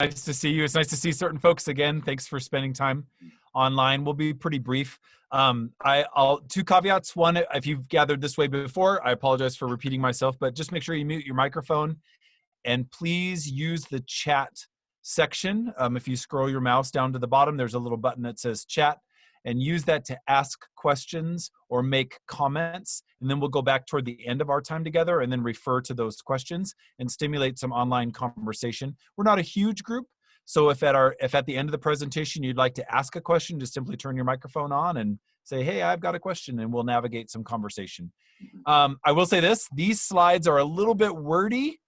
Nice to see you. It's nice to see certain folks again. Thanks for spending time online. We'll be pretty brief. I'll two caveats. One, if you've gathered this way before, I apologize for repeating myself, but just make sure you mute your microphone and please use the chat section. If you scroll your mouse down to the bottom, there's a little button that says chat, and use that to ask questions or make comments. And then we'll go back toward the end of our time together and then refer to those questions and stimulate some online conversation. We're not a huge group, so if at the end of the presentation you'd like to ask a question, just simply turn your microphone on and say, hey, I've got a question, and we'll navigate some conversation. I will say this, these slides are a little bit wordy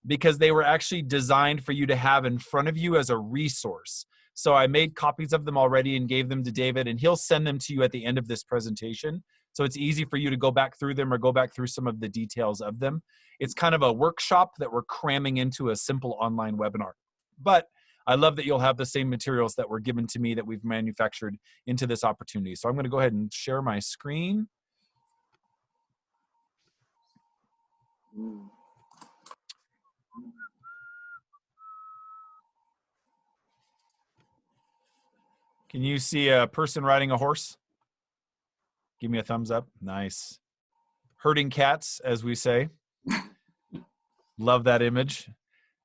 because they were actually designed for you to have in front of you as a resource. So I made copies of them already and gave them to David, and he'll send them to you at the end of this presentation. So it's easy for you to go back through them or go back through some of the details of them. It's kind of a workshop that we're cramming into a simple online webinar. But I love that you'll have the same materials that were given to me that we've manufactured into this opportunity. So I'm going to go ahead and share my screen. Can you see a person riding a horse? Give me a thumbs up. Nice. Herding cats, as we say. Love that image.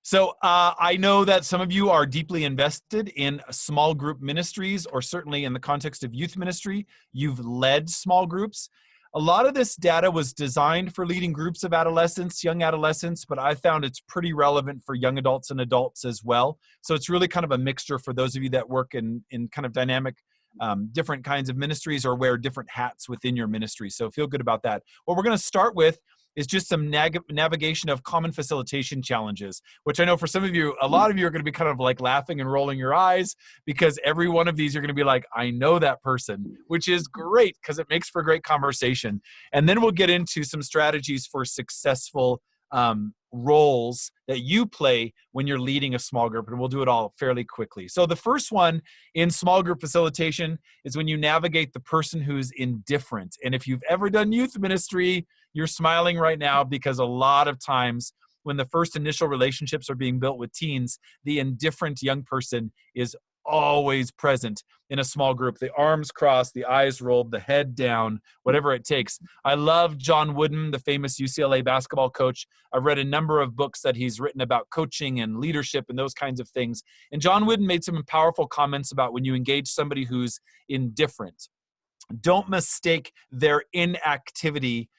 So I know that some of you are deeply invested in small group ministries, or certainly in the context of youth ministry, you've led small groups. A lot of this data was designed for leading groups of adolescents, young adolescents, but I found it's pretty relevant for young adults and adults as well. So it's really kind of a mixture for those of you that work in kind of dynamic, different kinds of ministries or wear different hats within your ministry. So feel good about that. What we're going to start with is just some navigation of common facilitation challenges, which I know for some of you, a lot of you are going to be kind of like laughing and rolling your eyes, because every one of these you're going to be like, I know that person, which is great because it makes for great conversation. And then we'll get into some strategies for successful roles that you play when you're leading a small group, and we'll do it all fairly quickly. So the first one in small group facilitation is when you navigate the person who's indifferent. And if you've ever done youth ministry, you're smiling right now, because a lot of times when the first initial relationships are being built with teens, the indifferent young person is always present in a small group. The arms crossed, the eyes rolled, the head down, whatever it takes. I love John Wooden, the famous UCLA basketball coach. I've read a number of books that he's written about coaching and leadership and those kinds of things. And John Wooden made some powerful comments about when you engage somebody who's indifferent, don't mistake their inactivity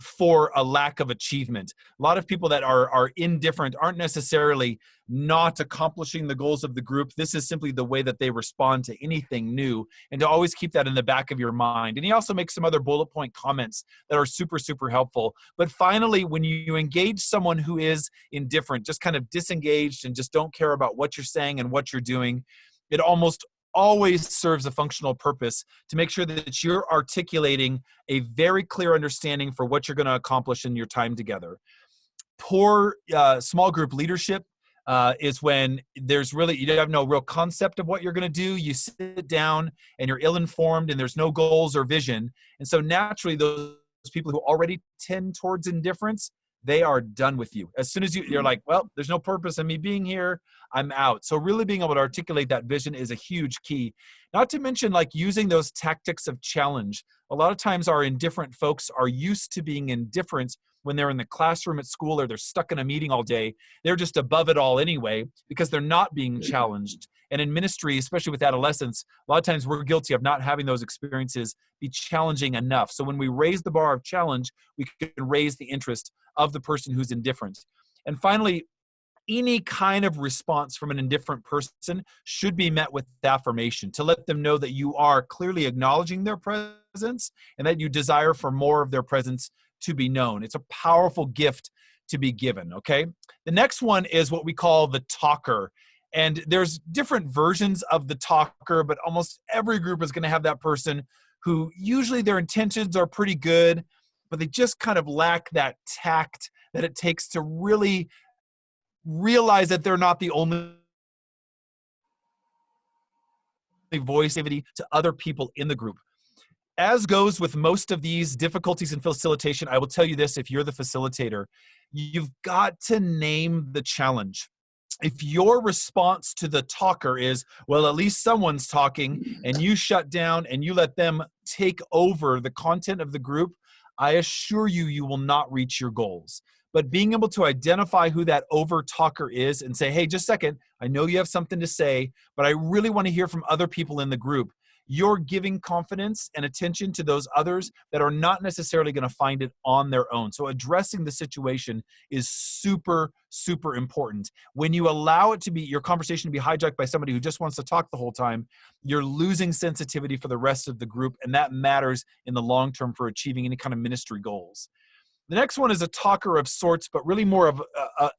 for a lack of achievement. A lot of people that are indifferent aren't necessarily not accomplishing the goals of the group. This is simply the way that they respond to anything new, and to always keep that in the back of your mind. And he also makes some other bullet point comments that are super, super helpful. But finally, when you engage someone who is indifferent, just kind of disengaged and just don't care about what you're saying and what you're doing, it almost always serves a functional purpose to make sure that you're articulating a very clear understanding for what you're going to accomplish in your time together. Poor small group leadership is when there's really, you have no real concept of what you're going to do. You sit down and you're ill-informed and there's no goals or vision. And so naturally, those people who already tend towards indifference, they are done with you. As soon as you're like, well, there's no purpose in me being here, I'm out. So really being able to articulate that vision is a huge key. Not to mention like using those tactics of challenge. A lot of times our indifferent folks are used to being indifferent when they're in the classroom at school or they're stuck in a meeting all day. They're just above it all anyway because they're not being challenged. And in ministry, especially with adolescents, a lot of times we're guilty of not having those experiences be challenging enough. So when we raise the bar of challenge, we can raise the interest of the person who's indifferent. And finally, any kind of response from an indifferent person should be met with affirmation to let them know that you are clearly acknowledging their presence and that you desire for more of their presence to be known. It's a powerful gift to be given, okay? The next one is what we call the talker. And there's different versions of the talker, but almost every group is going to have that person who usually their intentions are pretty good, but they just kind of lack that tact that it takes to really realize that they're not the only voice to other people in the group. As goes with most of these difficulties in facilitation, I will tell you this, if you're the facilitator, you've got to name the challenge. if your response to the talker is, well, at least someone's talking, and you shut down and you let them take over the content of the group, I assure you, you will not reach your goals. But being able to identify who that over talker is and say, hey, just a second, I know you have something to say, but I really want to hear from other people in the group. You're giving confidence and attention to those others that are not necessarily going to find it on their own. So addressing the situation is super, super important. When you allow it to be, your conversation to be hijacked by somebody who just wants to talk the whole time, you're losing sensitivity for the rest of the group, and that matters in the long term for achieving any kind of ministry goals. The next one is a talker of sorts, but really more of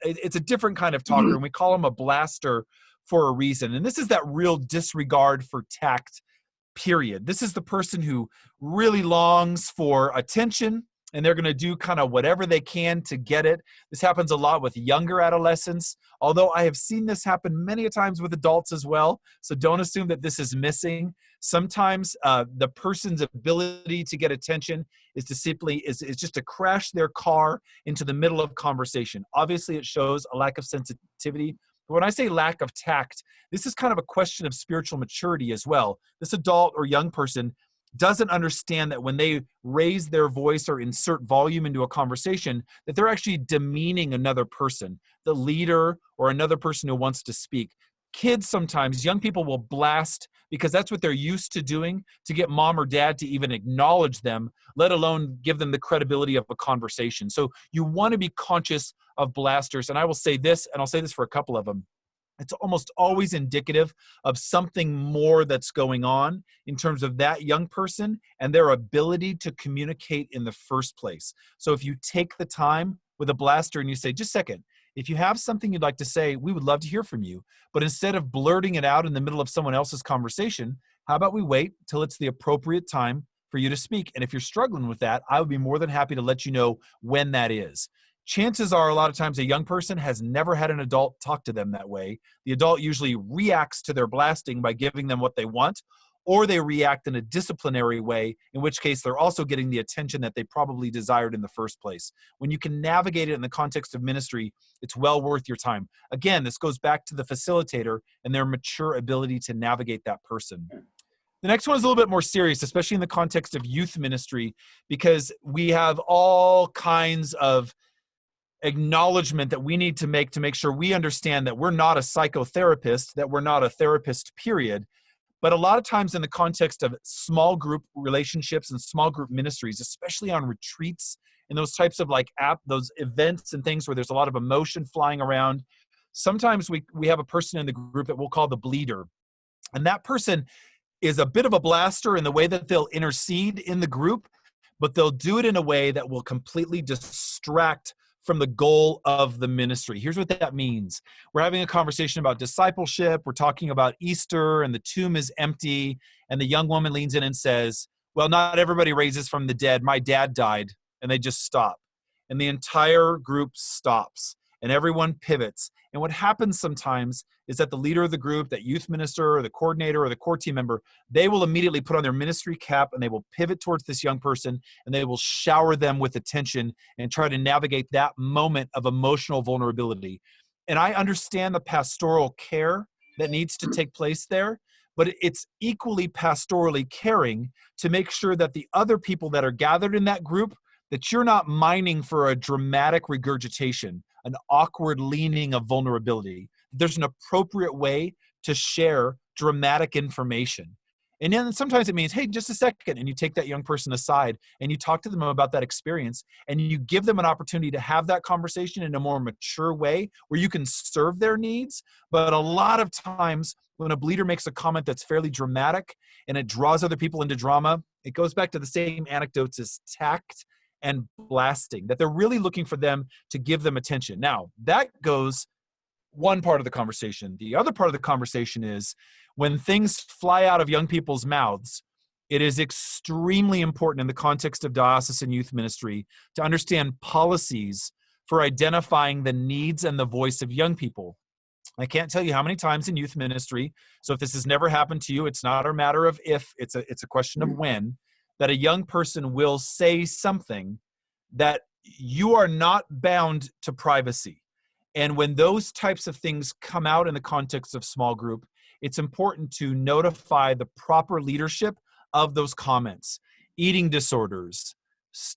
it's a different kind of talker, and we call him a blaster for a reason. And this is that real disregard for tact, period. This is the person who really longs for attention, and they're going to do kind of whatever they can to get it. This happens a lot with younger adolescents, although I have seen this happen many a times with adults as well. So don't assume that this is missing. Sometimes the person's ability to get attention is to simply is just to crash their car into the middle of conversation. Obviously, it shows a lack of sensitivity. But when I say lack of tact, this is kind of a question of spiritual maturity as well. This adult or young person doesn't understand that when they raise their voice or insert volume into a conversation, that they're actually demeaning another person, the leader or another person who wants to speak. Kids sometimes, young people will blast because that's what they're used to doing to get mom or dad to even acknowledge them, let alone give them the credibility of a conversation. So you want to be conscious of blasters. And I will say this, and I'll say this for a couple of them. It's almost always indicative of something more that's going on in terms of that young person and their ability to communicate in the first place. So if you take the time with a blaster and you say, just a second, if you have something you'd like to say, we would love to hear from you. But instead of blurting it out in the middle of someone else's conversation, how about we wait till it's the appropriate time for you to speak? And if you're struggling with that, I would be more than happy to let you know when that is. Chances are a lot of times a young person has never had an adult talk to them that way. The adult usually reacts to their blasting by giving them what they want, or they react in a disciplinary way, in which case they're also getting the attention that they probably desired in the first place. When you can navigate it in the context of ministry, it's well worth your time. Again, this goes back to the facilitator and their mature ability to navigate that person. The next one is a little bit more serious, especially in the context of youth ministry, because we have all kinds of acknowledgement that we need to make sure we understand that we're not a psychotherapist, that we're not a therapist, period. But a lot of times in the context of small group relationships and small group ministries, especially on retreats and those types of those events and things where there's a lot of emotion flying around, sometimes we have a person in the group that we'll call the bleeder. And that person is a bit of a blaster in the way that they'll intercede in the group, but they'll do it in a way that will completely distract from the goal of the ministry. Here's what that means. We're having a conversation about discipleship. We're talking about Easter and the tomb is empty. And the young woman leans in and says, well, not everybody raises from the dead. My dad died. And they just stop. And the entire group stops and everyone pivots. And what happens sometimes is that the leader of the group, that youth minister or the coordinator or the core team member, they will immediately put on their ministry cap and they will pivot towards this young person and they will shower them with attention and try to navigate that moment of emotional vulnerability. And I understand the pastoral care that needs to take place there, but it's equally pastorally caring to make sure that the other people that are gathered in that group, that you're not mining for a dramatic regurgitation, an awkward leaning of vulnerability. There's an appropriate way to share dramatic information. And then sometimes it means, hey, just a second, and you take that young person aside and you talk to them about that experience and you give them an opportunity to have that conversation in a more mature way where you can serve their needs. But a lot of times when a bleeder makes a comment that's fairly dramatic and it draws other people into drama, it goes back to the same anecdotes as tact and blasting, that they're really looking for them to give them attention. Now, that goes one part of the conversation. The other part of the conversation is when things fly out of young people's mouths, it is extremely important in the context of diocesan youth ministry to understand policies for identifying the needs and the voice of young people. I can't tell you how many times in youth ministry, so if this has never happened to you, it's not a matter of if, it's a question of when, that a young person will say something that you are not bound to privacy. And when those types of things come out in the context of small group, it's important to notify the proper leadership of those comments. Eating disorders,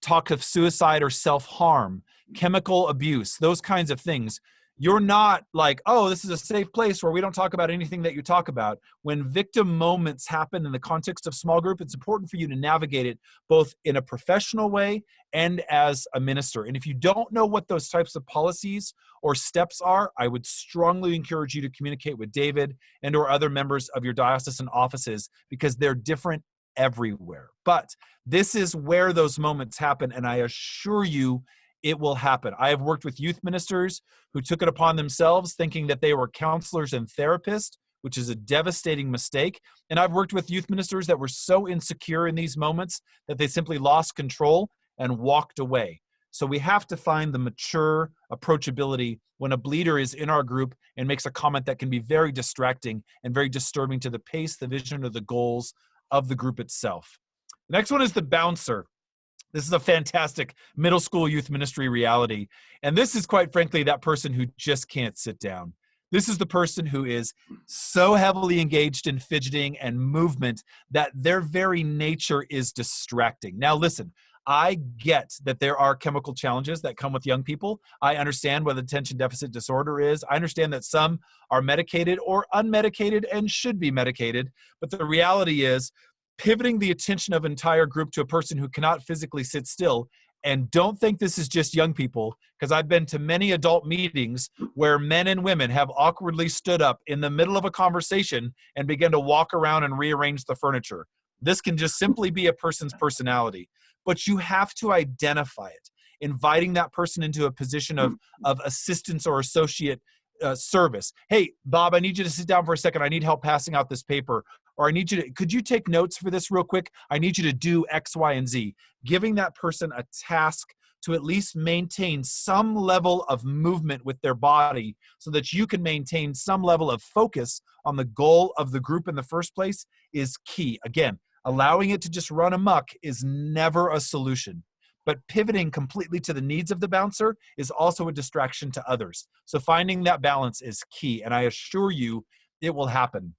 talk of suicide or self-harm, chemical abuse, those kinds of things. You're not like, oh, this is a safe place where we don't talk about anything that you talk about. When victim moments happen in the context of small group, it's important for you to navigate it both in a professional way and as a minister. And if you don't know what those types of policies or steps are, I would strongly encourage you to communicate with David and or other members of your diocesan offices, because they're different everywhere. But this is where those moments happen, and I assure you it will happen. I have worked with youth ministers who took it upon themselves thinking that they were counselors and therapists, which is a devastating mistake. And I've worked with youth ministers that were so insecure in these moments that they simply lost control and walked away. So we have to find the mature approachability when a leader is in our group and makes a comment that can be very distracting and very disturbing to the pace, the vision, or the goals of the group itself. The next one is the bouncer. This is a fantastic middle school youth ministry reality. And this is, quite frankly, that person who just can't sit down. This is the person who is so heavily engaged in fidgeting and movement that their very nature is distracting. Now, listen, I get that there are chemical challenges that come with young people. I understand what attention deficit disorder is. I understand that some are medicated or unmedicated and should be medicated. But the reality is, pivoting the attention of an entire group to a person who cannot physically sit still, and don't think this is just young people, because I've been to many adult meetings where men and women have awkwardly stood up in the middle of a conversation and began to walk around and rearrange the furniture. This can just simply be a person's personality, but you have to identify it, inviting that person into a position of assistance or associate service. Hey, Bob, I need you to sit down for a second. I need help passing out this paper. Or I need you to, could you take notes for this real quick? I need you to do X, Y, and Z. Giving that person a task to at least maintain some level of movement with their body so that you can maintain some level of focus on the goal of the group in the first place is key. Again, allowing it to just run amok is never a solution. But pivoting completely to the needs of the bouncer is also a distraction to others. So finding that balance is key, and I assure you it will happen.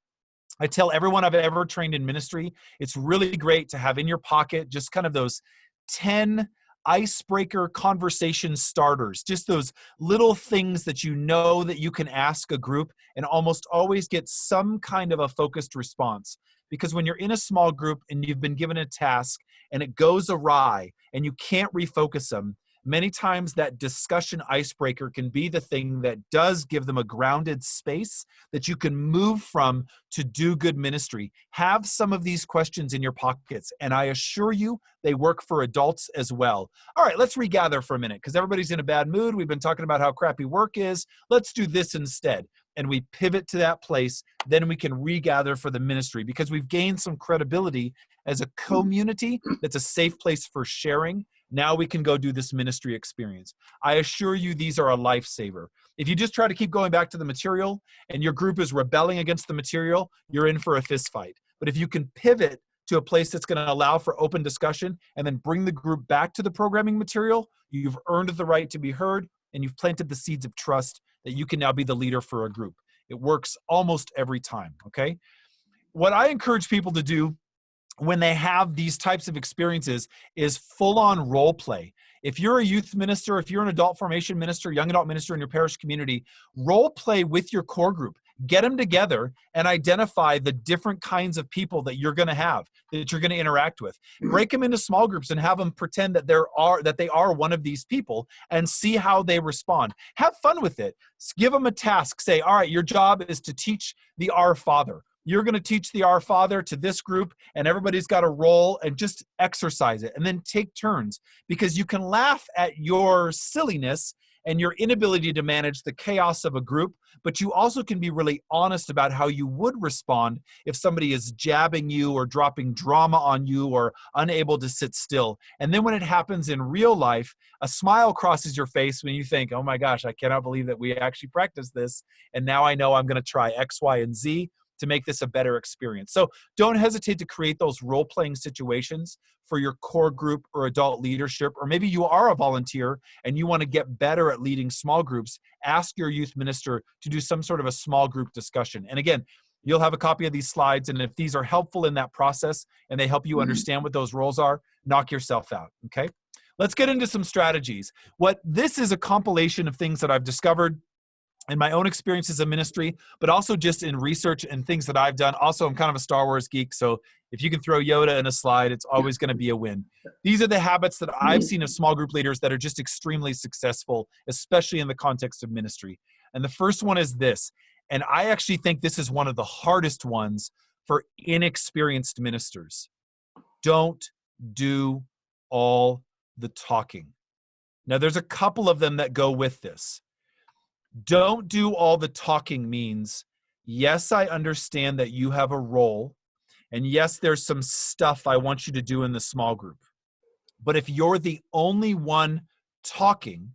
I tell everyone I've ever trained in ministry, it's really great to have in your pocket just kind of those 10 icebreaker conversation starters, just those little things that you know that you can ask a group and almost always get some kind of a focused response. Because when you're in a small group and you've been given a task and it goes awry and you can't refocus them, many times that discussion icebreaker can be the thing that does give them a grounded space that you can move from to do good ministry. Have some of these questions in your pockets, and I assure you they work for adults as well. All right, let's regather for a minute because everybody's in a bad mood. We've been talking about how crappy work is. Let's do this instead. And we pivot to that place, then we can regather for the ministry because we've gained some credibility as a community that's a safe place for sharing. Now we can go do this ministry experience. I assure you these are a lifesaver. If you just try to keep going back to the material and your group is rebelling against the material, you're in for a fist fight. But if you can pivot to a place that's going to allow for open discussion and then bring the group back to the programming material, you've earned the right to be heard and you've planted the seeds of trust that you can now be the leader for a group. It works almost every time, okay? What I encourage people to do when they have these types of experiences is full-on role play. If you're a youth minister, if you're an adult formation minister, young adult minister in your parish community, role play with your core group. Get them together and identify the different kinds of people that you're going to have, that you're going to interact with. Break them into small groups and have them pretend that they are one of these people and see how they respond. Have fun with it. Give them a task. Say, all right, your job is to teach the Our Father. You're going to teach the Our Father to this group, and everybody's got a role, and just exercise it. And then take turns, because you can laugh at your silliness and your inability to manage the chaos of a group, but you also can be really honest about how you would respond if somebody is jabbing you or dropping drama on you or unable to sit still. And then when it happens in real life, a smile crosses your face when you think, oh my gosh, I cannot believe that we actually practiced this, and now I know I'm going to try X, Y, and Z. to make this a better experience. So don't hesitate to create those role-playing situations for your core group or adult leadership, or maybe you are a volunteer and you want to get better at leading small groups. Ask your youth minister to do some sort of a small group discussion. And again, you'll have a copy of these slides, and if these are helpful in that process and they help you understand what those roles are, knock yourself out, okay? Let's get into some strategies. This is a compilation of things that I've discovered in my own experiences in ministry, but also just in research and things that I've done. Also, I'm kind of a Star Wars geek, so if you can throw Yoda in a slide, it's always going to be a win. These are the habits that I've seen of small group leaders that are just extremely successful, especially in the context of ministry. And the first one is this, and I actually think this is one of the hardest ones for inexperienced ministers. Don't do all the talking. Now, there's a couple of them that go with this. Don't do all the talking means, yes, I understand that you have a role, and yes, there's some stuff I want you to do in the small group. But if you're the only one talking,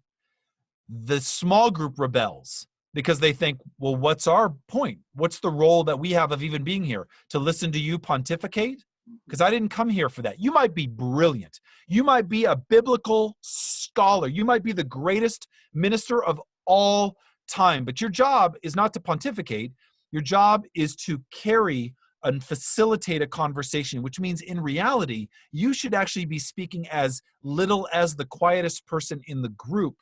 the small group rebels because they think, well, what's our point? What's the role that we have of even being here? To listen to you pontificate? Because I didn't come here for that. You might be brilliant. You might be a biblical scholar. You might be the greatest minister of all time, but your job is not to pontificate. Your job is to carry and facilitate a conversation, which means in reality, you should actually be speaking as little as the quietest person in the group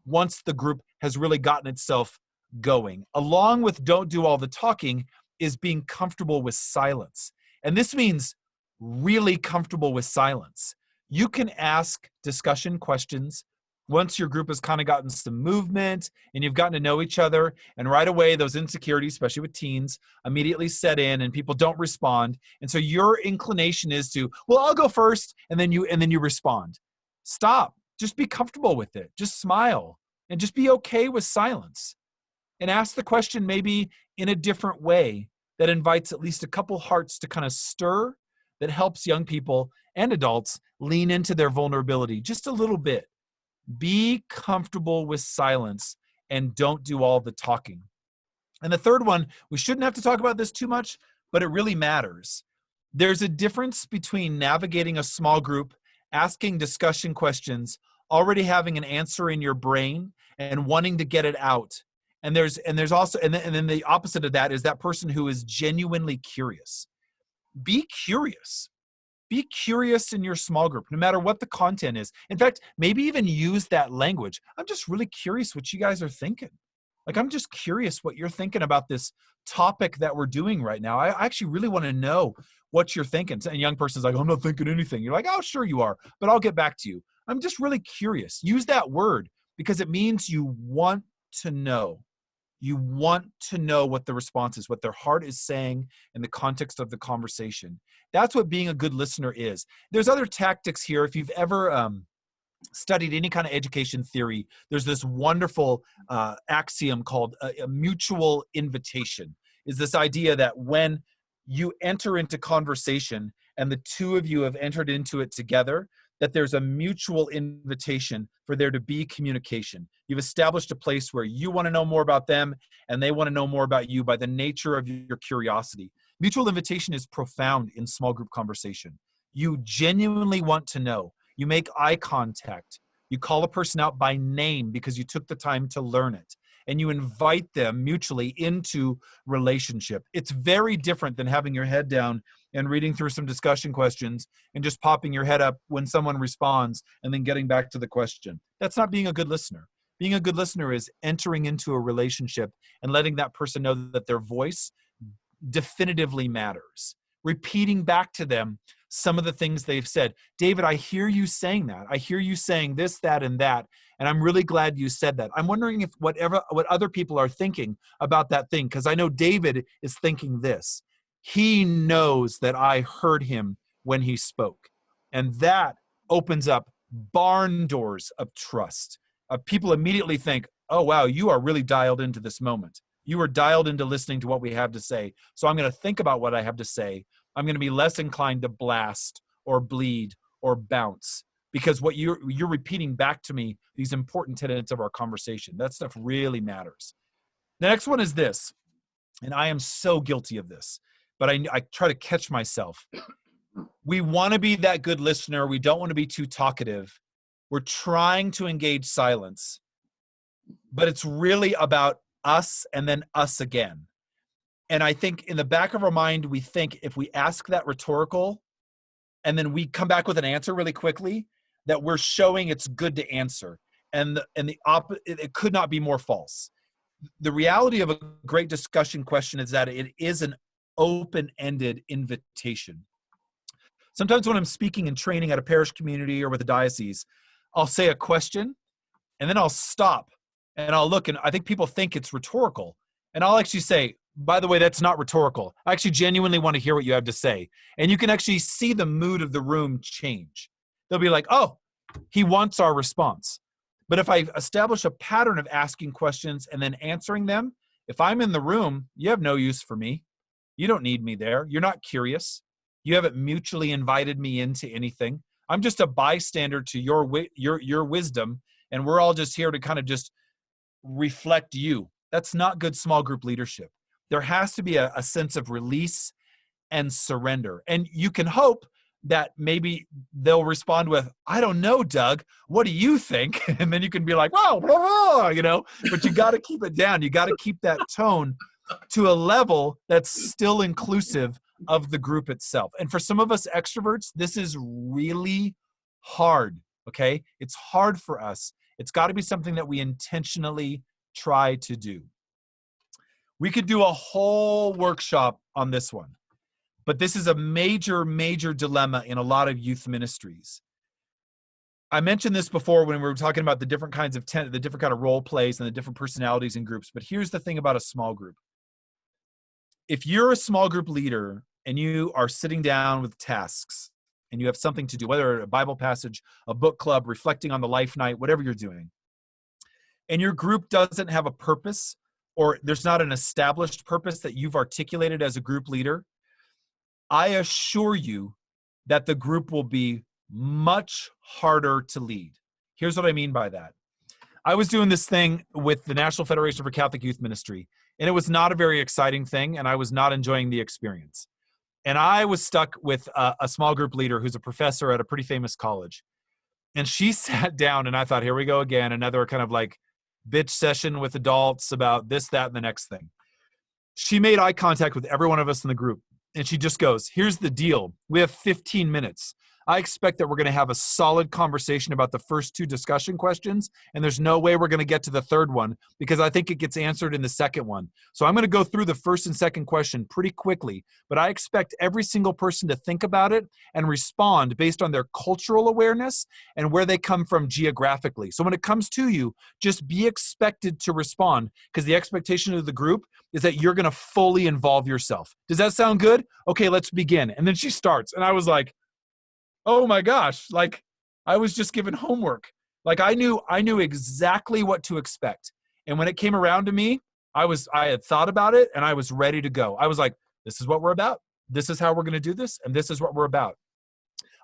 once the group has really gotten itself going. Along with don't do all the talking is being comfortable with silence. And this means really comfortable with silence. You can ask discussion questions once your group has kind of gotten some movement and you've gotten to know each other, and right away those insecurities, especially with teens, immediately set in and people don't respond. And so your inclination is to, well, I'll go first, and then you respond. Stop. Just be comfortable with it. Just smile and just be okay with silence. And ask the question maybe in a different way that invites at least a couple hearts to kind of stir, that helps young people and adults lean into their vulnerability just a little bit. Be comfortable with silence and don't do all the talking. And the third one, we shouldn't have to talk about this too much, but it really matters. There's a difference between navigating a small group, asking discussion questions, already having an answer in your brain and wanting to get it out. And there's also, and then the opposite of that is that person who is genuinely curious. Be curious. Be curious in your small group, no matter what the content is. In fact, maybe even use that language. I'm just really curious what you guys are thinking. Like, I'm just curious what you're thinking about this topic that we're doing right now. I actually really want to know what you're thinking. And a young person's like, I'm not thinking anything. You're like, oh, sure you are, but I'll get back to you. I'm just really curious. Use that word because it means you want to know. You want to know what the response is, what their heart is saying in the context of the conversation. That's what being a good listener is. There's other tactics here. If you've ever studied any kind of education theory, there's this wonderful axiom called a mutual invitation. Is this idea that when you enter into conversation and the two of you have entered into it together, that there's a mutual invitation for there to be communication. You've established a place where you want to know more about them and they want to know more about you by the nature of your curiosity. Mutual invitation is profound in small group conversation. You genuinely want to know. You make eye contact. You call a person out by name because you took the time to learn it. And you invite them mutually into relationship. It's very different than having your head down and reading through some discussion questions and just popping your head up when someone responds and then getting back to the question. That's not being a good listener. Being a good listener is entering into a relationship and letting that person know that their voice definitively matters. Repeating back to them some of the things they've said. David, I hear you saying that. I hear you saying this, that, and that. And I'm really glad you said that. I'm wondering if what other people are thinking about that thing, because I know David is thinking this. He knows that I heard him when he spoke. And that opens up barn doors of trust. People immediately think, oh, wow, you are really dialed into this moment. You are dialed into listening to what we have to say. So I'm going to think about what I have to say. I'm going to be less inclined to blast or bleed or bounce because what you're repeating back to me, these important tenets of our conversation. That stuff really matters. The next one is this. and I am so guilty of this, but I try to catch myself. We want to be that good listener. We don't want to be too talkative. We're trying to engage silence, but it's really about us and then us again. And I think in the back of our mind, we think if we ask that rhetorical and then we come back with an answer really quickly, that we're showing it's good to answer. And it could not be more false. The reality of a great discussion question is that it is an open-ended invitation. Sometimes when I'm speaking and training at a parish community or with a diocese, I'll say a question and then I'll stop and I'll look, and I think people think it's rhetorical. And I'll actually say, by the way, that's not rhetorical. I actually genuinely want to hear what you have to say. And you can actually see the mood of the room change. They'll be like, oh, he wants our response. But if I establish a pattern of asking questions and then answering them, if I'm in the room, you have no use for me. You don't need me there. You're not curious. You haven't mutually invited me into anything. I'm just a bystander to your wisdom, and we're all just here to kind of just reflect you. That's not good small group leadership. There has to be a sense of release and surrender. And you can hope that maybe they'll respond with, I don't know, Doug, what do you think? And then you can be like, wow, blah, blah, you know, but you got to keep it down. You got to keep that tone to a level that's still inclusive of the group itself. And for some of us extroverts, this is really hard, okay? It's hard for us. It's got to be something that we intentionally try to do. We could do a whole workshop on this one, but this is a major, major dilemma in a lot of youth ministries. I mentioned this before when we were talking about the different kinds of the different kind of role plays and the different personalities in groups, but here's the thing about a small group. If you're a small group leader and you are sitting down with tasks and you have something to do, whether a Bible passage, a book club, reflecting on the life night, whatever you're doing, and your group doesn't have a purpose, or there's not an established purpose that you've articulated as a group leader, I assure you that the group will be much harder to lead. Here's what I mean by that. I was doing this thing with the National Federation for Catholic Youth Ministry, and it was not a very exciting thing, and I was not enjoying the experience. And I was stuck with a small group leader who's a professor at a pretty famous college. And she sat down, and I thought, here we go again, another kind of like bitch session with adults about this, that, and the next thing. She made eye contact with every one of us in the group, and she just goes, here's the deal. We have 15 minutes. I expect that we're going to have a solid conversation about the first two discussion questions, and there's no way we're going to get to the third one because I think it gets answered in the second one. So I'm going to go through the first and second question pretty quickly, but I expect every single person to think about it and respond based on their cultural awareness and where they come from geographically. So when it comes to you, just be expected to respond because the expectation of the group is that you're going to fully involve yourself. Does that sound good? Okay, let's begin. And then she starts, and I was like, oh my gosh, like I was just given homework. Like I knew exactly what to expect. And when it came around to me, I had thought about it and I was ready to go. I was like, this is what we're about. This is how we're going to do this. And this is what we're about.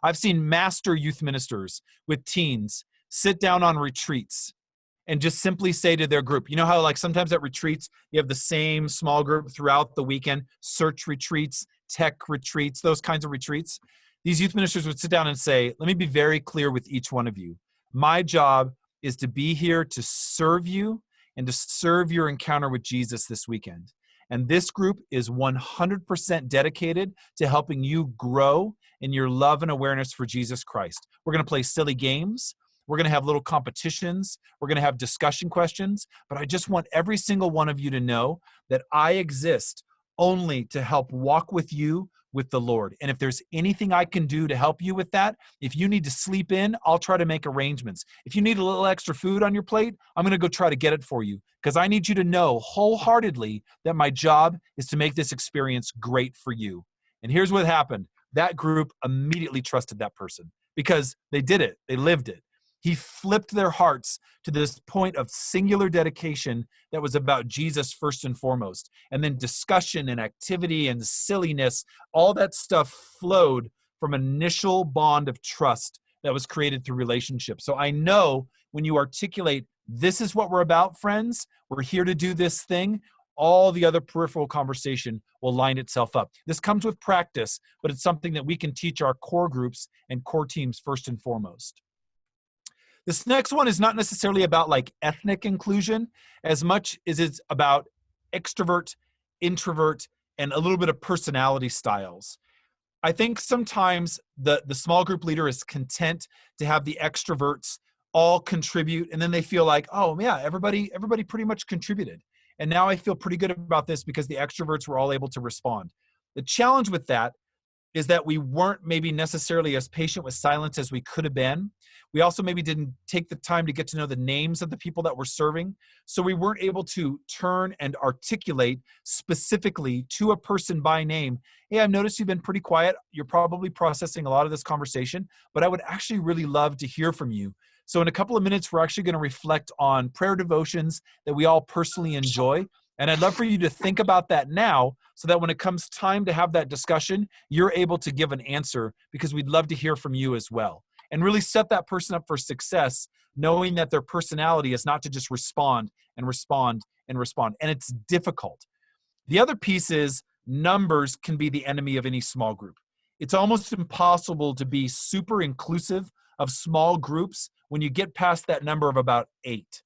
I've seen master youth ministers with teens sit down on retreats and just simply say to their group, you know how like sometimes at retreats, you have the same small group throughout the weekend, search retreats, tech retreats, those kinds of retreats. These youth ministers would sit down and say, let me be very clear with each one of you. My job is to be here to serve you and to serve your encounter with Jesus this weekend. And this group is 100% dedicated to helping you grow in your love and awareness for Jesus Christ. We're going to play silly games. We're going to have little competitions. We're going to have discussion questions. But I just want every single one of you to know that I exist only to help walk with you with the Lord. And if there's anything I can do to help you with that, if you need to sleep in, I'll try to make arrangements. If you need a little extra food on your plate, I'm going to go try to get it for you because I need you to know wholeheartedly that my job is to make this experience great for you. And here's what happened. That group immediately trusted that person because they did it. They lived it. He flipped their hearts to this point of singular dedication that was about Jesus first and foremost. And then discussion and activity and silliness, all that stuff flowed from an initial bond of trust that was created through relationship. So I know when you articulate, this is what we're about, friends, we're here to do this thing, all the other peripheral conversation will line itself up. This comes with practice, but it's something that we can teach our core groups and core teams first and foremost. This next one is not necessarily about like ethnic inclusion as much as it's about extrovert, introvert, and a little bit of personality styles. I think sometimes the small group leader is content to have the extroverts all contribute, and then they feel like, oh yeah, everybody pretty much contributed. And now I feel pretty good about this because the extroverts were all able to respond. The challenge with that is that we weren't maybe necessarily as patient with silence as we could have been. We also maybe didn't take the time to get to know the names of the people that we're serving. So we weren't able to turn and articulate specifically to a person by name, hey, I've noticed you've been pretty quiet. You're probably processing a lot of this conversation, but I would actually really love to hear from you. So in a couple of minutes, we're actually going to reflect on prayer devotions that we all personally enjoy. And I'd love for you to think about that now so that when it comes time to have that discussion, you're able to give an answer because we'd love to hear from you as well. And really set that person up for success, knowing that their personality is not to just respond and respond and respond. And it's difficult. The other piece is numbers can be the enemy of any small group. It's almost impossible to be super inclusive of small groups when you get past that number of about 8.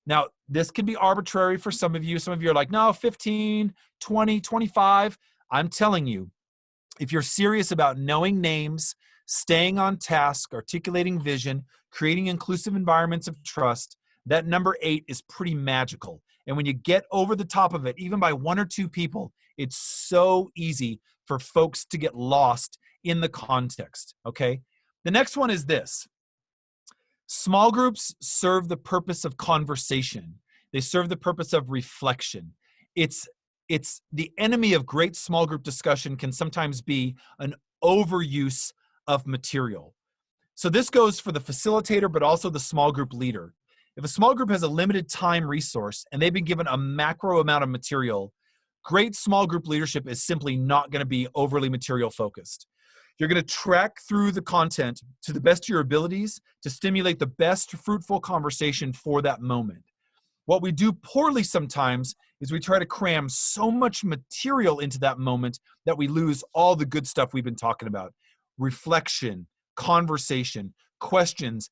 Now, this can be arbitrary for some of you. Some of you are like, no, 15, 20, 25. I'm telling you, if you're serious about knowing names, staying on task, articulating vision, creating inclusive environments of trust, that number 8 is pretty magical. And when you get over the top of it, even by 1 or 2 people, it's so easy for folks to get lost in the context, okay? The next one is this. Small groups serve the purpose of conversation. They serve the purpose of reflection. It's the enemy of great small group discussion can sometimes be an overuse of material. So this goes for the facilitator, but also the small group leader. If a small group has a limited time resource and they've been given a macro amount of material, great small group leadership is simply not going to be overly material focused. You're going to track through the content to the best of your abilities to stimulate the best fruitful conversation for that moment. What we do poorly sometimes is we try to cram so much material into that moment that we lose all the good stuff we've been talking about. Reflection, conversation, questions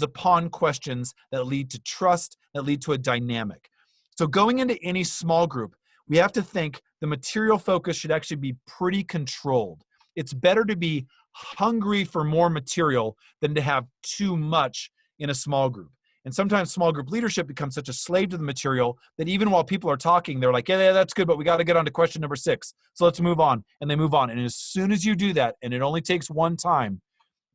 upon questions that lead to trust, that lead to a dynamic. So going into any small group, we have to think the material focus should actually be pretty controlled. It's better to be hungry for more material than to have too much in a small group. And sometimes small group leadership becomes such a slave to the material that even while people are talking, they're like, yeah, that's good, but we got to get on to question number 6. So let's move on. And they move on. And as soon as you do that, and it only takes one time,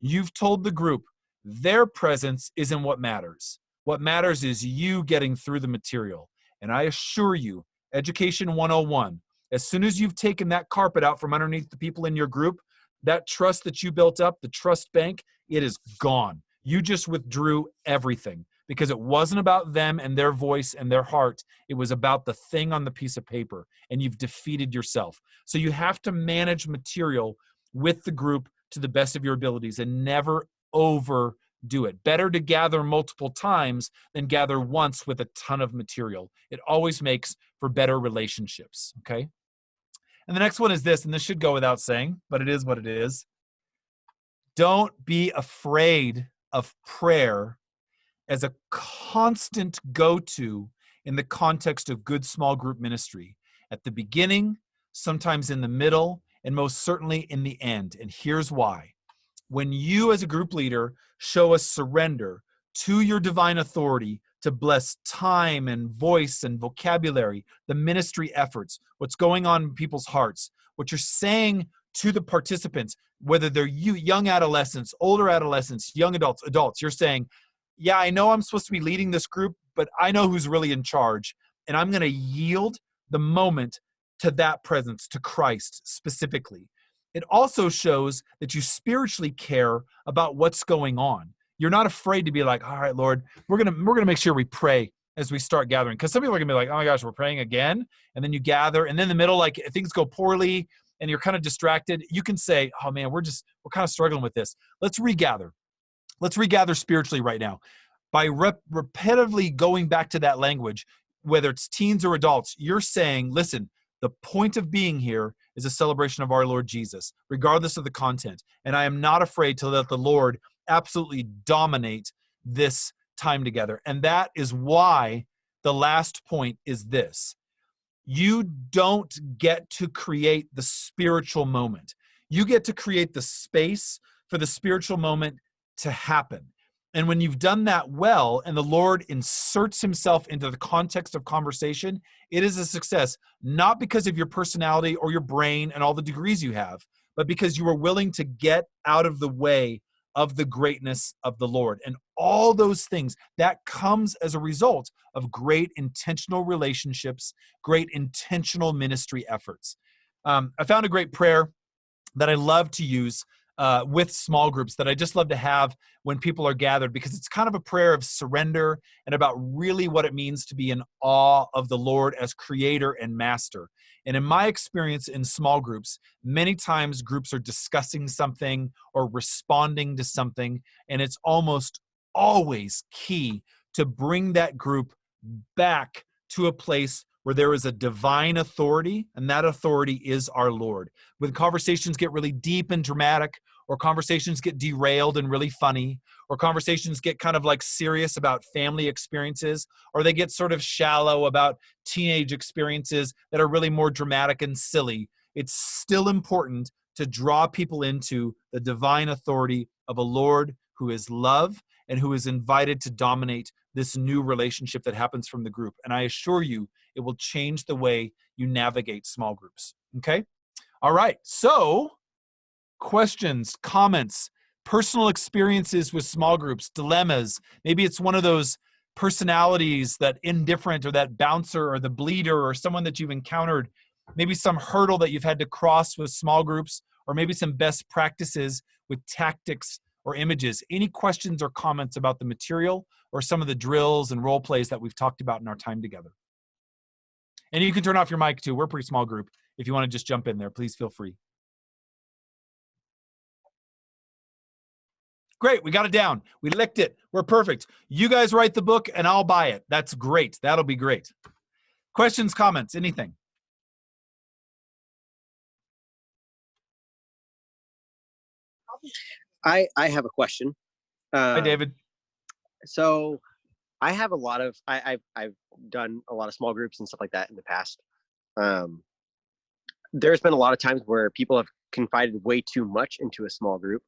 you've told the group their presence isn't what matters. What matters is you getting through the material. And I assure you, Education 101, as soon as you've taken that carpet out from underneath the people in your group, that trust that you built up, the trust bank, it is gone. You just withdrew everything because it wasn't about them and their voice and their heart. It was about the thing on the piece of paper, and you've defeated yourself. So you have to manage material with the group to the best of your abilities and never overdo it. Better to gather multiple times than gather once with a ton of material. It always makes for better relationships, okay? And the next one is this, and this should go without saying, but it is what it is. Don't be afraid of prayer as a constant go-to in the context of good small group ministry. At the beginning, sometimes in the middle, and most certainly in the end. And here's why. When you as a group leader show a surrender to your divine authority to bless time and voice and vocabulary, the ministry efforts, what's going on in people's hearts, what you're saying to the participants, whether they're young adolescents, older adolescents, young adults, you're saying, yeah, I know I'm supposed to be leading this group, but I know who's really in charge, and I'm going to yield the moment to that presence, to Christ specifically. It also shows that you spiritually care about what's going on. You're not afraid to be like, all right, Lord, we're gonna make sure we pray as we start gathering. Because some people are gonna be like, oh my gosh, we're praying again. And then you gather, and then in the middle, like things go poorly and you're kind of distracted. You can say, oh man, we're kind of struggling with this. Let's regather. Let's regather spiritually right now. By repetitively going back to that language, whether it's teens or adults, you're saying, listen, the point of being here is a celebration of our Lord Jesus, regardless of the content. And I am not afraid to let the Lord absolutely dominate this time together. And that is why the last point is this. You don't get to create the spiritual moment. You get to create the space for the spiritual moment to happen. And when you've done that well, and the Lord inserts himself into the context of conversation, it is a success, not because of your personality or your brain and all the degrees you have, but because you are willing to get out of the way of the greatness of the Lord. And all those things, that comes as a result of great intentional relationships, great intentional ministry efforts. I found a great prayer that I love to use with small groups, that I just love to have when people are gathered, because it's kind of a prayer of surrender and about really what it means to be in awe of the Lord as creator and master. And in my experience in small groups, many times groups are discussing something or responding to something, and it's almost always key to bring that group back to a place where there is a divine authority, and that authority is our Lord. When conversations get really deep and dramatic, or conversations get derailed and really funny, or conversations get kind of like serious about family experiences, or they get sort of shallow about teenage experiences that are really more dramatic and silly, it's still important to draw people into the divine authority of a Lord who is love and who is invited to dominate this new relationship that happens from the group. And I assure you, it will change the way you navigate small groups. Okay? All right. So, questions, comments, personal experiences with small groups, dilemmas. Maybe it's one of those personalities, that indifferent or that bouncer or the bleeder or someone that you've encountered, maybe some hurdle that you've had to cross with small groups, or maybe some best practices with tactics or images. Any questions or comments about the material or some of the drills and role plays that we've talked about in our time together? And you can turn off your mic too. We're a pretty small group. If you want to just jump in there, please feel free. Great, we got it down. We licked it. We're perfect. You guys write the book and I'll buy it. That's great. That'll be great. Questions, comments, anything? I have a question. Hi, David. So I have a lot of, I've done a lot of small groups and stuff like that in the past. There's been a lot of times where people have confided way too much into a small group.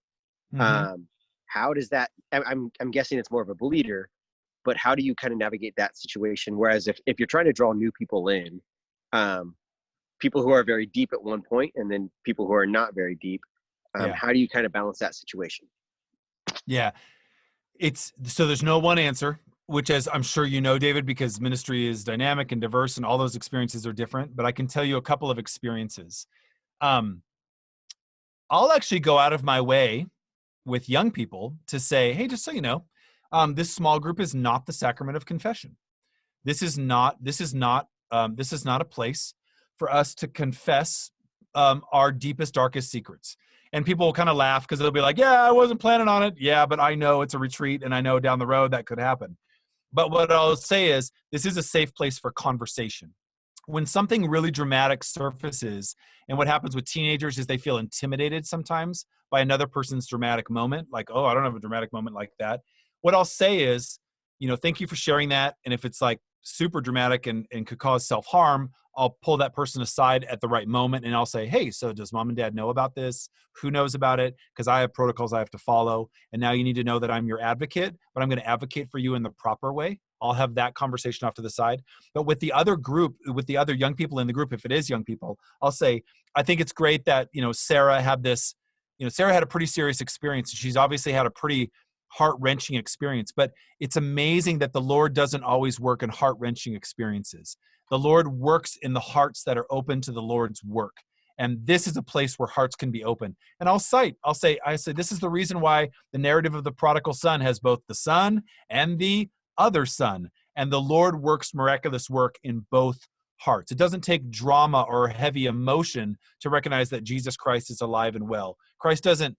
Mm-hmm. How does that, I'm guessing it's more of a bleeder, but how do you kind of navigate that situation? Whereas if you're trying to draw new people in, people who are very deep at one point and then people who are not very deep, how do you kind of balance that situation? Yeah, so there's no one answer, which, as I'm sure you know, David, because ministry is dynamic and diverse and all those experiences are different, but I can tell you a couple of experiences. I'll actually go out of my way with young people to say, hey, just so you know, this small group is not the sacrament of confession. This is not a place for us to confess our deepest, darkest secrets. And people will kind of laugh because they'll be like, yeah, I wasn't planning on it. Yeah, but I know it's a retreat and I know down the road that could happen. But what I'll say is this is a safe place for conversation. When something really dramatic surfaces, and what happens with teenagers is they feel intimidated sometimes by another person's dramatic moment, like, oh, I don't have a dramatic moment like that. What I'll say is, thank you for sharing that. And if it's like super dramatic and could cause self-harm, I'll pull that person aside at the right moment and I'll say, hey, so does mom and dad know about this? Who knows about it? Because I have protocols I have to follow. And now you need to know that I'm your advocate, but I'm going to advocate for you in the proper way. I'll have that conversation off to the side. But with the other group, with the other young people in the group, if it is young people, I'll say, I think it's great that, Sarah had this, Sarah had a pretty serious experience. She's obviously had a pretty heart-wrenching experience, but it's amazing that the Lord doesn't always work in heart-wrenching experiences. The Lord works in the hearts that are open to the Lord's work. And this is a place where hearts can be open. And I'll say, this is the reason why the narrative of the prodigal son has both the son and the other son. And the Lord works miraculous work in both hearts. It doesn't take drama or heavy emotion to recognize that Jesus Christ is alive and well. Christ isn't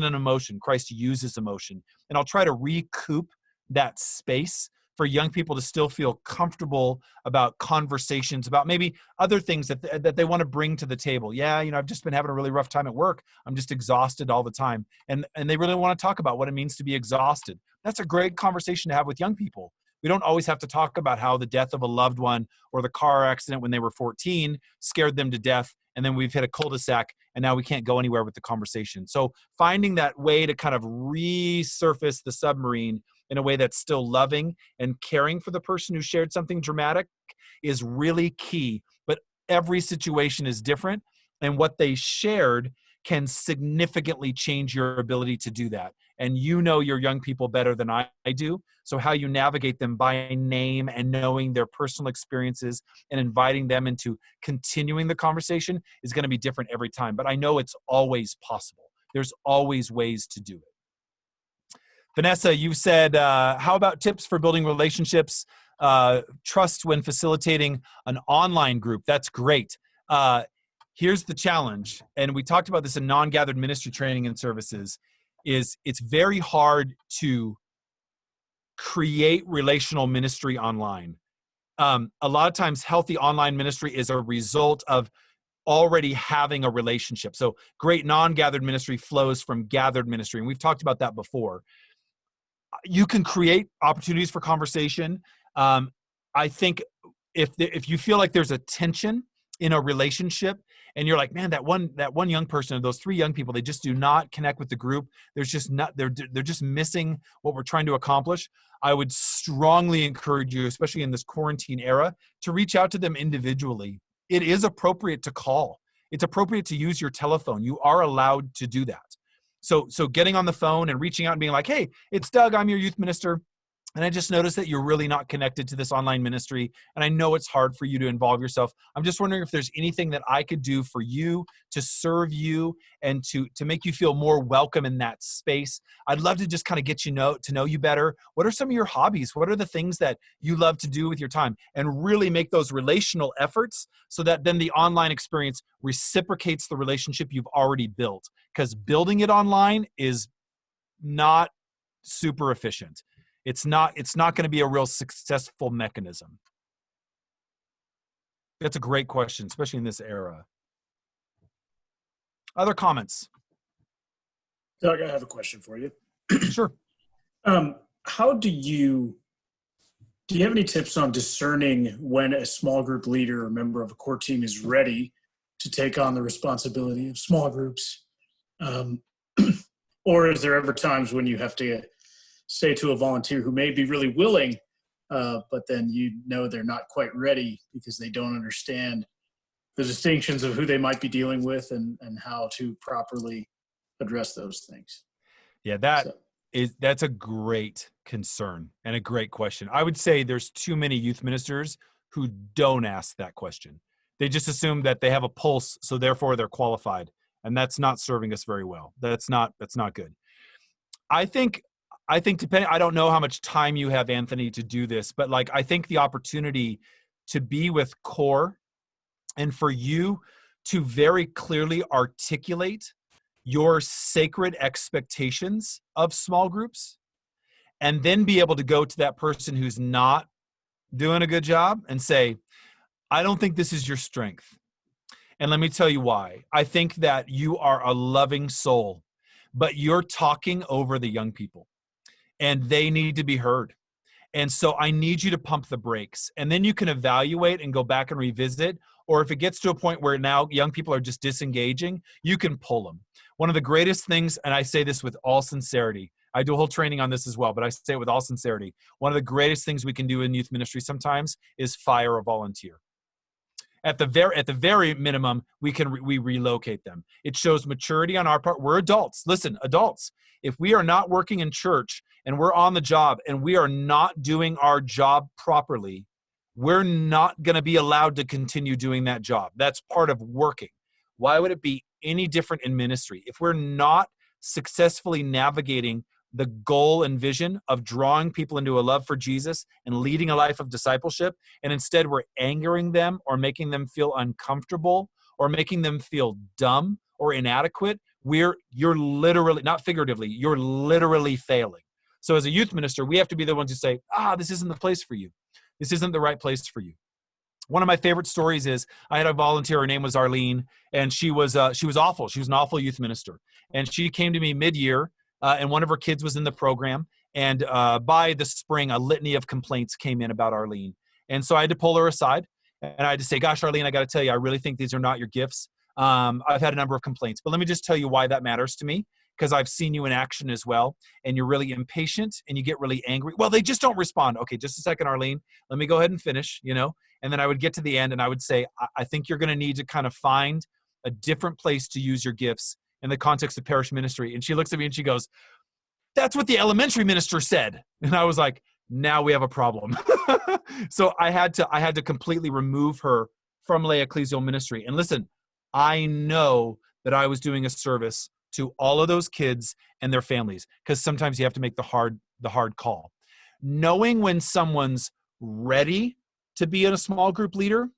an emotion. Christ uses emotion. And I'll try to recoup that space for young people to still feel comfortable about conversations about maybe other things that they want to bring to the table. Yeah, I've just been having a really rough time at work. I'm just exhausted all the time. And they really want to talk about what it means to be exhausted. That's a great conversation to have with young people. We don't always have to talk about how the death of a loved one or the car accident when they were 14 scared them to death, and then we've hit a cul-de-sac and now we can't go anywhere with the conversation. So finding that way to kind of resurface the submarine in a way that's still loving and caring for the person who shared something dramatic is really key. But every situation is different, and what they shared can significantly change your ability to do that. And your young people better than I do. So how you navigate them by name and knowing their personal experiences and inviting them into continuing the conversation is going to be different every time. But I know it's always possible. There's always ways to do it. Vanessa, you said, how about tips for building relationships, trust when facilitating an online group? That's great. Here's the challenge, and we talked about this in non-gathered ministry training and services, is it's very hard to create relational ministry online. A lot of times healthy online ministry is a result of already having a relationship. So great non-gathered ministry flows from gathered ministry, and we've talked about that before. You can create opportunities for conversation. I think if you feel like there's a tension in a relationship and you're like, man, that one young person, or those three young people, they just do not connect with the group. They're just missing what we're trying to accomplish. I would strongly encourage you, especially in this quarantine era, to reach out to them individually. It is appropriate to call. It's appropriate to use your telephone. You are allowed to do that. So getting on the phone and reaching out and being like, hey, it's Doug, I'm your youth minister. And I just noticed that you're really not connected to this online ministry. And I know it's hard for you to involve yourself. I'm just wondering if there's anything that I could do for you to serve you and to make you feel more welcome in that space. I'd love to just kind of get to know you better. What are some of your hobbies? What are the things that you love to do with your time? And really make those relational efforts so that then the online experience reciprocates the relationship you've already built. Because building it online is not super efficient. It's not going to be a real successful mechanism. That's a great question, especially in this era. Other comments? Doug, I have a question for you. Sure. How do you have any tips on discerning when a small group leader or member of a core team is ready to take on the responsibility of small groups? Or is there ever times when you have to say to a volunteer who may be really willing, but then they're not quite ready because they don't understand the distinctions of who they might be dealing with and how to properly address those things? Yeah, that's a great concern and a great question. I would say there's too many youth ministers who don't ask that question. They just assume that they have a pulse, so therefore they're qualified. And that's not serving us very well. That's not good. I think depending, I don't know how much time you have, Anthony, to do this, but I think the opportunity to be with core and for you to very clearly articulate your sacred expectations of small groups and then be able to go to that person who's not doing a good job and say, I don't think this is your strength. And let me tell you why. I think that you are a loving soul, but you're talking over the young people and they need to be heard. And so I need you to pump the brakes, and then you can evaluate and go back and revisit. Or if it gets to a point where now young people are just disengaging, you can pull them. One of the greatest things, and I say this with all sincerity, I do a whole training on this as well, but I say it with all sincerity. One of the greatest things we can do in youth ministry sometimes is fire a volunteer. At the very minimum, we relocate them. It shows maturity on our part. We're adults. Listen, adults, if we are not working in church and we're on the job and we are not doing our job properly, we're not going to be allowed to continue doing that job. That's part of working. Why would it be any different in ministry? If we're not successfully navigating the goal and vision of drawing people into a love for Jesus and leading a life of discipleship, and instead we're angering them or making them feel uncomfortable or making them feel dumb or inadequate, you're literally, not figuratively, you're literally failing. So as a youth minister, we have to be the ones who say, this isn't the place for you. This isn't the right place for you. One of my favorite stories is I had a volunteer. Her name was Arlene, and she was awful. She was an awful youth minister. And she came to me mid-year, and one of her kids was in the program. And by the spring, a litany of complaints came in about Arlene. And so I had to pull her aside, and I had to say, gosh, Arlene, I got to tell you, I really think these are not your gifts. I've had a number of complaints, but let me just tell you why that matters to me, because I've seen you in action as well, and you're really impatient, and you get really angry. Well, they just don't respond. Okay, just a second, Arlene. Let me go ahead and finish, And then I would get to the end, and I would say, I think you're going to need to kind of find a different place to use your gifts in the context of parish ministry. And she looks at me and she goes, that's what the elementary minister said. And I was like, now we have a problem. So I had to completely remove her from lay ecclesial ministry. And listen, I know that I was doing a service to all of those kids and their families, because sometimes you have to make the hard call. Knowing when someone's ready to be in a small group leader,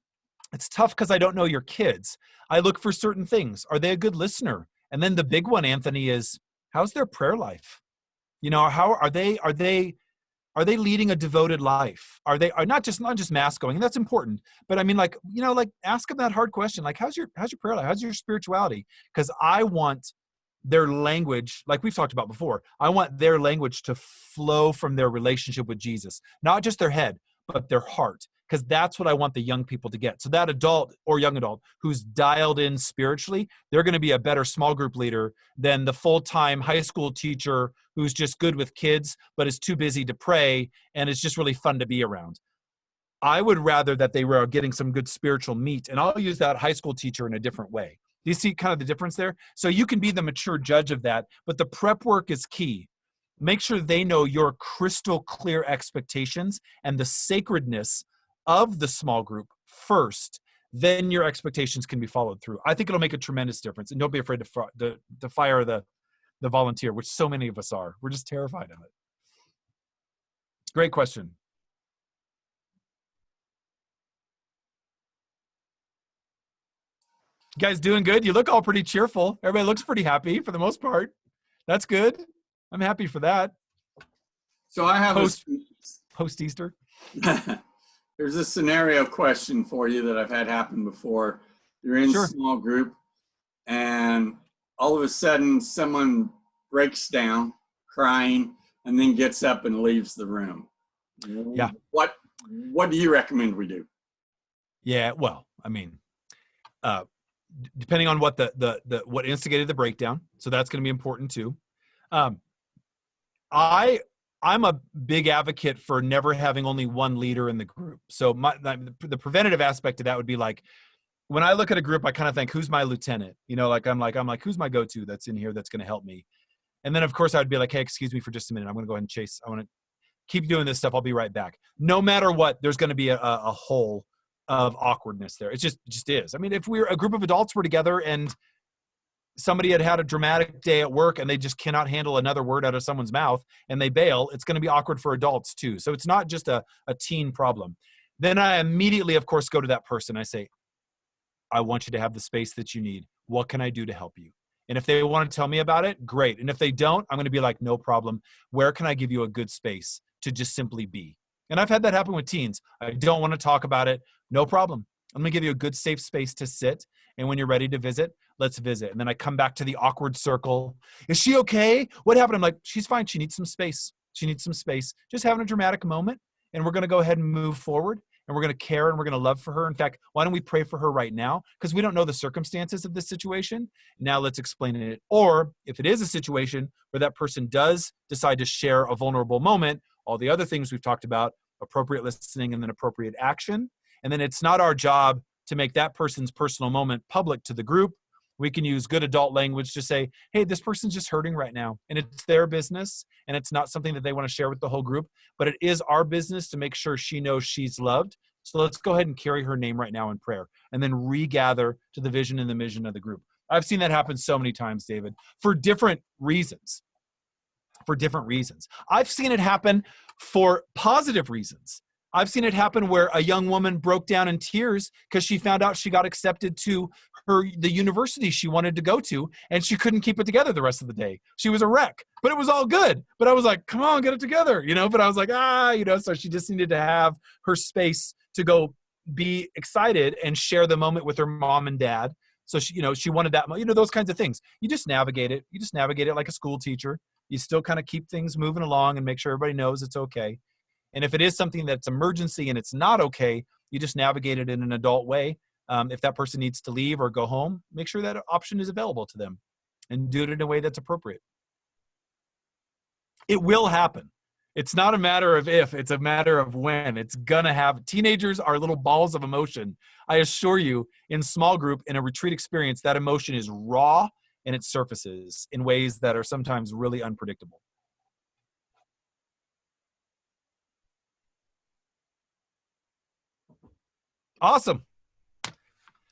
it's tough because I don't know your kids. I look for certain things. Are they a good listener? And then the big one, Anthony, is how's their prayer life? How are they leading a devoted life? Are not just mass going? And that's important. But I mean, ask them that hard question. Like, how's your prayer life? How's your spirituality? Because I want their language, like we've talked about before, I want their language to flow from their relationship with Jesus, not just their head, but their heart, because that's what I want the young people to get. So that adult or young adult who's dialed in spiritually, they're going to be a better small group leader than the full-time high school teacher who's just good with kids, but is too busy to pray, and it's just really fun to be around. I would rather that they were getting some good spiritual meat, and I'll use that high school teacher in a different way. Do you see kind of the difference there? So you can be the mature judge of that, but the prep work is key. Make sure they know your crystal clear expectations and the sacredness of the small group first. Then your expectations can be followed through. I think it'll make a tremendous difference. And don't be afraid to fire the volunteer, which so many of us are. We're just terrified of it. Great question. You guys doing good? You look all pretty cheerful. Everybody looks pretty happy for the most part. That's good. I'm happy for that. So I have post Easter. There's a scenario question for you that I've had happen before. You're in a small group, and all of a sudden someone breaks down crying and then gets up and leaves the room. Yeah. What do you recommend we do? Yeah, well, I mean, depending on what what instigated the breakdown, so that's going to be important too. I'm a big advocate for never having only one leader in the group. So the preventative aspect of that would be like, when I look at a group, I kind of think, who's my lieutenant? I'm like, who's my go-to that's in here that's going to help me? And then of course I'd be like, hey, excuse me for just a minute. I'm going to go ahead and chase. I want to keep doing this stuff. I'll be right back. No matter what, there's going to be a hole of awkwardness there. It just is. I mean, if a group of adults were together and somebody had a dramatic day at work and they just cannot handle another word out of someone's mouth and they bail, it's going to be awkward for adults too. So it's not just a teen problem. Then I immediately, of course, go to that person. I say, I want you to have the space that you need. What can I do to help you? And if they want to tell me about it, great. And if they don't, I'm going to be like, no problem. Where can I give you a good space to just simply be? And I've had that happen with teens. I don't want to talk about it. No problem. I'm going to give you a good, safe space to sit. And when you're ready to visit, let's visit. And then I come back to the awkward circle. Is she okay? What happened? I'm like, she's fine. She needs some space. She needs some space. Just having a dramatic moment. And we're going to go ahead and move forward. And we're going to care and we're going to love for her. In fact, why don't we pray for her right now? Because we don't know the circumstances of this situation. Now let's explain it. Or if it is a situation where that person does decide to share a vulnerable moment, all the other things we've talked about, appropriate listening and then appropriate action. And then it's not our job to make that person's personal moment public to the group. We can use good adult language to say, hey, this person's just hurting right now. And it's their business. And it's not something that they want to share with the whole group. But it is our business to make sure she knows she's loved. So let's go ahead and carry her name right now in prayer. And then regather to the vision and the mission of the group. I've seen that happen so many times, David, for different reasons. I've seen it happen for positive reasons. I've seen it happen where a young woman broke down in tears because she found out she got accepted to the university she wanted to go to, and she couldn't keep it together the rest of the day. She was a wreck, but it was all good. But I was like, come on, get it together, but I was like, so she just needed to have her space to go be excited and share the moment with her mom and dad. So she wanted that, those kinds of things. You just navigate it. You just navigate it like a school teacher. You still kind of keep things moving along and make sure everybody knows it's okay. And if it is something that's emergency and it's not okay, you just navigate it in an adult way. If that person needs to leave or go home, make sure that option is available to them and do it in a way that's appropriate. It will happen. It's not a matter of if, it's a matter of when. It's gonna happen. Teenagers are little balls of emotion. I assure you, in small group, in a retreat experience, that emotion is raw and it surfaces in ways that are sometimes really unpredictable. Awesome.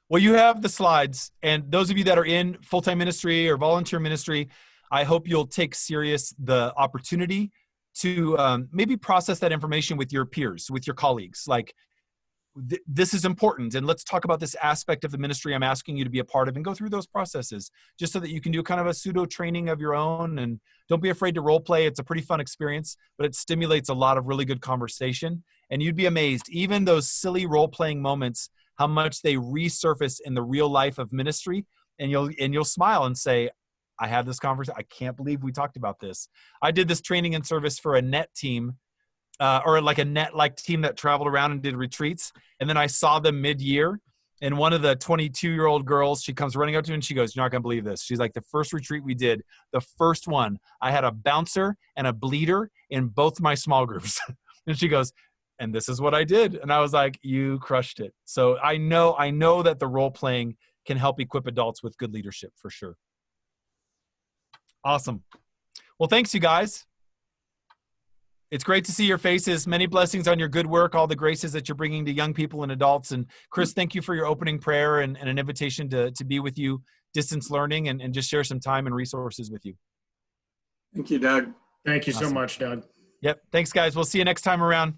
Well, you have the slides, and those of you that are in full-time ministry or volunteer ministry, I hope you'll take serious the opportunity to maybe process that information with your peers, with your colleagues. Like, this is important, and let's talk about this aspect of the ministry I'm asking you to be a part of, and go through those processes just so that you can do kind of a pseudo training of your own. And don't be afraid to role play. It's a pretty fun experience, but it stimulates a lot of really good conversation. And you'd be amazed, even those silly role playing moments, how much they resurface in the real life of ministry. And you'll smile and say, I had this conversation. I can't believe we talked about this. I did this training and service for a net team, or like a net team that traveled around and did retreats. And then I saw them mid-year, and one of the 22-year-old girls, she comes running up to me and she goes, you're not gonna believe this. She's like, the first retreat we did, the first one, I had a bouncer and a bleeder in both my small groups. And she goes, and this is what I did. And I was like, you crushed it. So I know that the role playing can help equip adults with good leadership for sure. Awesome. Well, thanks you guys. It's great to see your faces. Many blessings on your good work, all the graces that you're bringing to young people and adults. And Chris, thank you for your opening prayer and an invitation to be with you, distance learning, and just share some time and resources with you. Thank you, Doug. Thank you Awesome. so much, Doug. Yep. Thanks, guys. We'll see you next time around.